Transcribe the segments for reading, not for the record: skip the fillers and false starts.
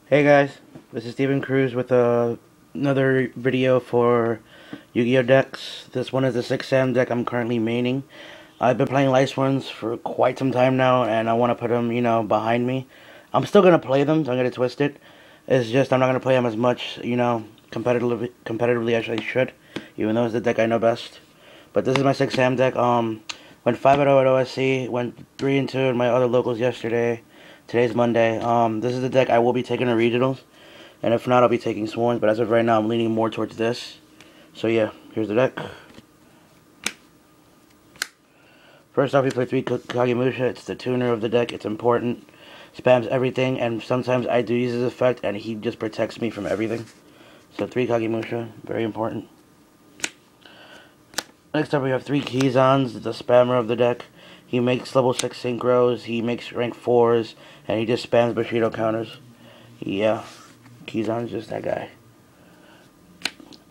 Hey guys, this is Steven Cruz with another video for Yu-Gi-Oh decks. This one is the 6 Sam deck I'm currently maining. I've been playing Lice ones for quite some time now, and I want to put them, behind me. I'm still going to play them, don't get it twisted. It's just I'm not going to play them as much, competitively as I should, even though it's the deck I know best. But this is my 6 Sam deck. Went 5-0 at OSC, went 3-2 in my other locals yesterday. Today's Monday. This is the deck I will be taking to regionals, and if not, I'll be taking Swarms. But as of right now, I'm leaning more towards this. So yeah, here's the deck. First off, we play 3 Kagemusha. It's the tuner of the deck. It's important. Spams everything, and sometimes I do use his effect, and he just protects me from everything. So 3 Kagemusha, very important. Next up, we have 3 Kizans, the spammer of the deck. He makes level 6 synchros, he makes rank 4s, and he just spams Bushido counters. Yeah, Kizan's just that guy.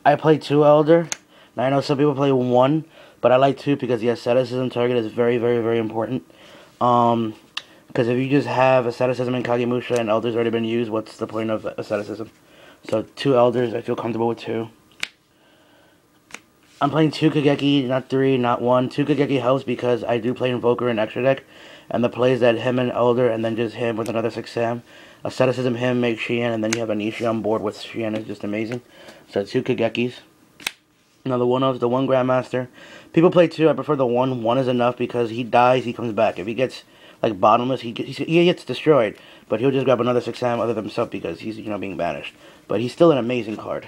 I play 2 Elder. Now I know some people play 1, but I like 2 because the asceticism target is very, very, very important. Because if you just have asceticism in Kagemusha and Elder's already been used, what's the point of asceticism? So 2 Elders, I feel comfortable with 2. I'm playing 2 Kageki, not 3, not 1. 2 Kageki helps because I do play Invoker in extra deck, and the plays that him and Elder, and then just him with another 6 Sam. Asceticism, him, make Xian, and then you have Anishi on board with Xian is just amazing. So 2 Kagekis. Now the 1-ofs, the 1 Grandmaster. People play 2, I prefer the 1. 1 is enough because he dies, he comes back. If he gets, like, bottomless, he gets destroyed. But he'll just grab another 6 Sam other than himself because he's, being banished. But he's still an amazing card.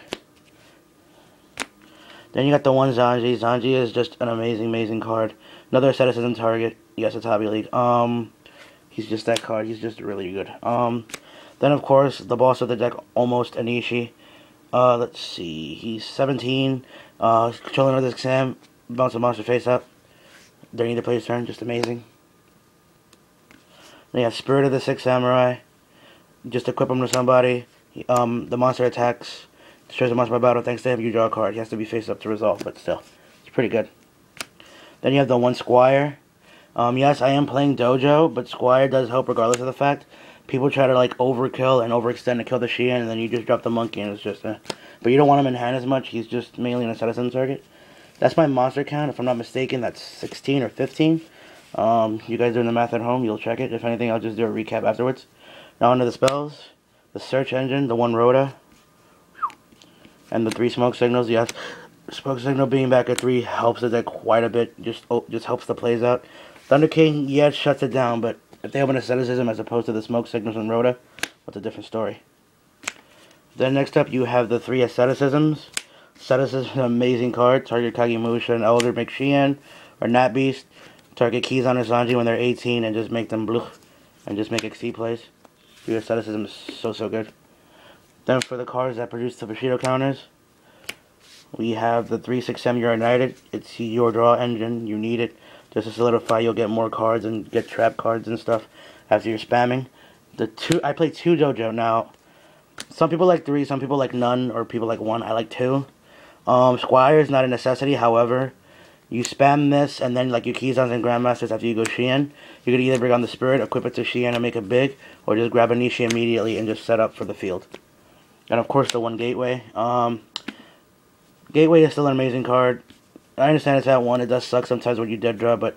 Then you got the 1 Zanji. Zanji is just an amazing, amazing card. Another asceticism target. Yes, it's Hobby League. He's just that card. He's just really good. Then of course the boss of the deck, almost Anishi. Let's see. He's 17. Controlling another exam. Bounce a monster face up. During the player's turn. Just amazing. Then you have Spirit of the 6 Samurai. Just equip him to somebody. The monster attacks. Destroys a monster by battle. Thanks to him, you draw a card. He has to be face up to resolve, but still, it's pretty good. Then you have the 1 Squire. Yes, I am playing Dojo, but Squire does help regardless of the fact. People try to like overkill and overextend to kill the Xian, and then you just drop the monkey, and it's just but you don't want him in hand as much. He's just mainly an asceticism target. That's my monster count. If I'm not mistaken, that's 16 or 15. You guys doing the math at home, you'll check it. If anything, I'll just do a recap afterwards. Now onto the spells. The search engine, the 1 Rhoda. And the 3 smoke signals, yes. Smoke signal being back at 3 helps the deck quite a bit. Just helps the plays out. Thunder King, yeah, it shuts it down, but if they have an asceticism as opposed to the smoke signals and Rhoda, what's a different story? Then next up, you have the 3 asceticisms. Asceticism is an amazing card. Target Kagemusha and Elder, make Xian or Nat Beast. Target Kizan or Zanji when they're 18 and just make them blue and just make XC plays. Your asceticism is so, so good. Then for the cards that produce the Bushido counters, we have the 3-6 Sam United. It's your draw engine. You need it just to solidify. You'll get more cards and get trap cards and stuff after you're spamming. I play 2 Dojo. Now, some people like 3, some people like none, or people like 1. I like 2. Squire is not a necessity. However, you spam this, and then like your Kizans and Grandmasters after you go Xian, you could either bring on the Spirit, equip it to Xian and make it big, or just grab a Nishi immediately and just set up for the field. And of course the 1 Gateway. Gateway is still an amazing card. I understand it's at 1. It does suck sometimes when you dead draw, but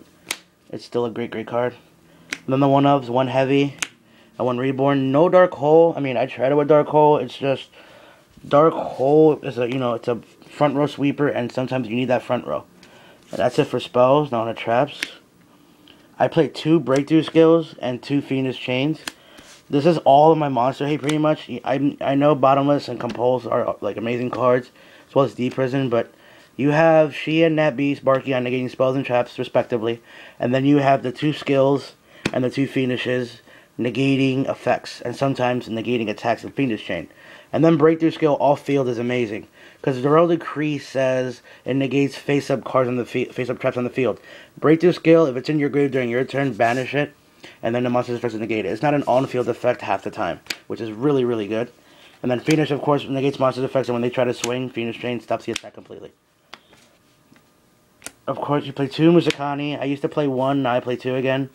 it's still a great, great card. And then the 1-ofs, 1 Heavy, and 1 Reborn. No Dark Hole. I mean, I tried it with Dark Hole. It's just Dark Hole is it's a front row sweeper, and sometimes you need that front row. And that's it for spells. Now on the traps. I played 2 Breakthrough Skills and 2 Fiendish Chains. This is all of my monster hate, pretty much. I know Bottomless and Compulse are, like, amazing cards, as well as Deep Prison, but you have Xian, Nat Beast, Barky on negating spells and traps, respectively, and then you have the 2 skills and the 2 finishes negating effects, and sometimes negating attacks in Fiendish Chain. And then Breakthrough Skill, all field is amazing, because the Royal Decree says it negates face-up cards on the face-up traps on the field. Breakthrough Skill, if it's in your grave during your turn, banish it, and then the monster's effects are negated. It's not an on-field effect half the time, which is really, really good. And then Fiendish, of course, negates monster's effects, and when they try to swing, Fiendish Chain stops the attack completely. Of course, you play 2 Musakani. I used to play 1, now I play 2 again.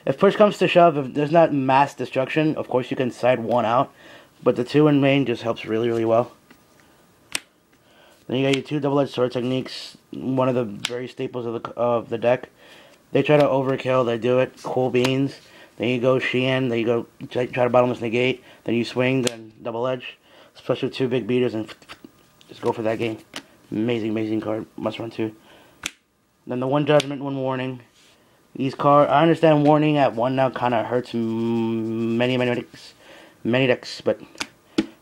If push comes to shove, if there's not mass destruction, of course you can side one out. But the 2 in main just helps really, really well. Then you got your 2 double-edged sword techniques. One of the very staples of the deck. They try to overkill. They do it. Cool beans. Then you go Xian. Then you go try to bottomless negate. Then you swing. Then double edge. Especially with 2 big beaters and just go for that game. Amazing, amazing card. Must run 2. Then the 1 judgment, 1 warning. These cards, I understand warning at 1 now kind of hurts many decks, but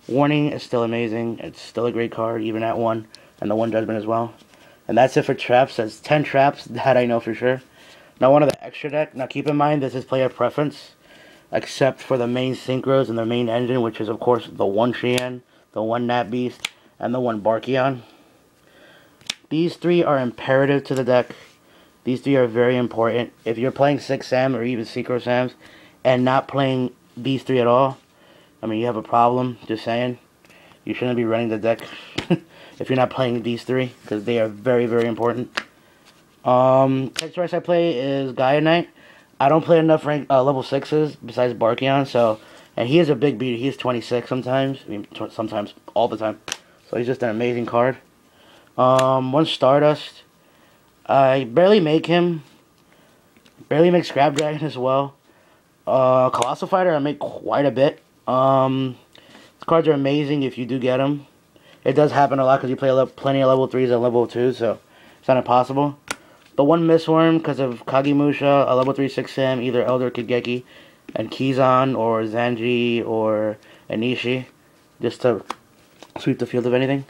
warning is still amazing. It's still a great card, even at 1, and the 1 judgment as well. And that's it for traps. That's 10 traps that I know for sure. Now, one of the extra deck. Now, keep in mind this is player preference, except for the main synchros and the main engine, which is of course the 1 Xian, the 1 Nat Beast, and the 1 Barkion. These 3 are imperative to the deck. These 3 are very important. If you're playing 6 Sam or even Synchro Sams and not playing these 3 at all, I mean, you have a problem, just saying. You shouldn't be running the deck if you're not playing these 3, because they are very, very important. Text choice I play is Gaia Knight. I don't play enough level 6s besides Barkion, so, and he is a big beater. He's 26 sometimes. I mean, sometimes, all the time. So he's just an amazing card. 1 Stardust. I barely make him. Barely make Scrap Dragon as well. Colossal Fighter I make quite a bit. These cards are amazing if you do get them. It does happen a lot because you play plenty of level 3s and level 2s, so it's not impossible. The 1 Mistworm because of Kagemusha, a level 3 6 Sam, either Elder Kageki, and Kizan or Zanji or Anishi, just to sweep the field of anything.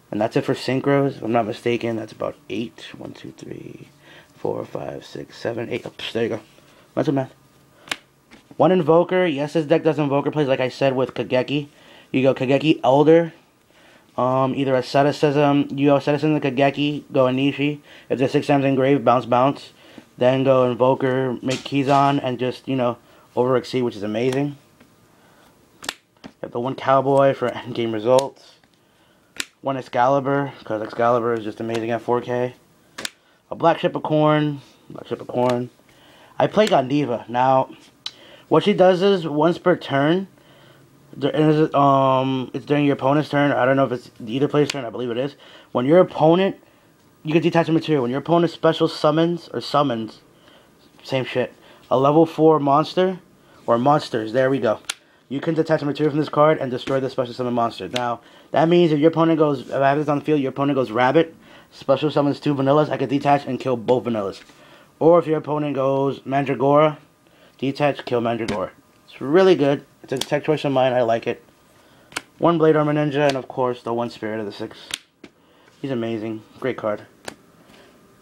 And that's it for synchros. If I'm not mistaken, that's about 8. 1, 2, 3, 4, 5, 6, 7, 8. Oh, there you go. Mental math. 1 Invoker. Yes, this deck does Invoker plays, like I said, with Kageki. You go Kageki Elder. Either Asceticism. You go Asceticism to Kageki. Go Anishi. If there's 6 times engraved, bounce. Then go Invoker, make Kizan, and just, you know, over Exceed, which is amazing. You have the 1 Cowboy for endgame results. 1 Excalibur, because Excalibur is just amazing at 4K. A Black Ship of Corn. I play Gondiva. Now, what she does is, once per turn, it's during your opponent's turn. I don't know if it's either player's turn. I believe it is. When your opponent, you can detach a material. When your opponent special summons, same shit, a level 4 monster, or monsters, there we go. You can detach a material from this card and destroy the special summon monster. Now, that means if your opponent goes, if I have this on the field, your opponent goes Rabbit, special summons 2 Vanillas, I can detach and kill both Vanillas. Or if your opponent goes Mandragora, detach, kill Mandragora. It's really good. It's a tech choice of mine. I like it. 1 Blade Armor Ninja, and of course, the 1 Spirit of the 6. He's amazing. Great card.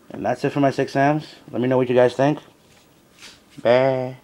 And that's it for my 6 Sams. Let me know what you guys think. Bye.